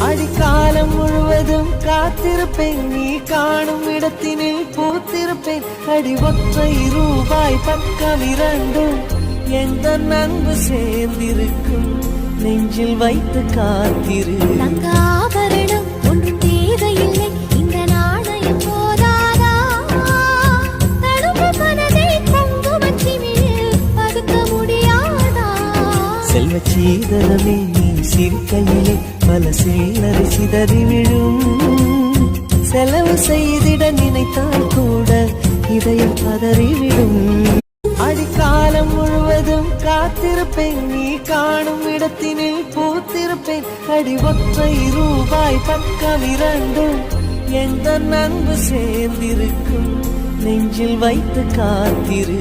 அடிக்காலம் முழுவதும் காத்திருப்பேன், நீ காணும் இடத்தினில் பூத்திருப்பேன். அடி ஒற்றை ரூபாய் பக்கம் இரண்டும் எந்த அன்பு சேர்ந்திருக்கும், நெஞ்சில் வைத்து காத்திரு. ஆபரணம் ஒன்றும் தேவையில்லை, இந்த நாணயம் போதாதா? தடுப்பு மனதை குங்குமச்சிமிழில் பதுக்க முடியாதா? செல்வ சீதனமே நீ சிரிக்கையிலே பல சில்லறை சிதறி விழும். செலவு செய்திட நினைத்தால் கூட இதயம் பதறிவிடும். அடிக்காலம் முழுவதும் காத்திருப்பேன், நீ காணும் இடத்தினில் பூத்திருப்பேன். அடி ஒற்றை ரூபாய் பக்கம் இரண்டும் எந்த அன்பு சேர்ந்திருக்கும், நெஞ்சில் வைத்து காத்திரு.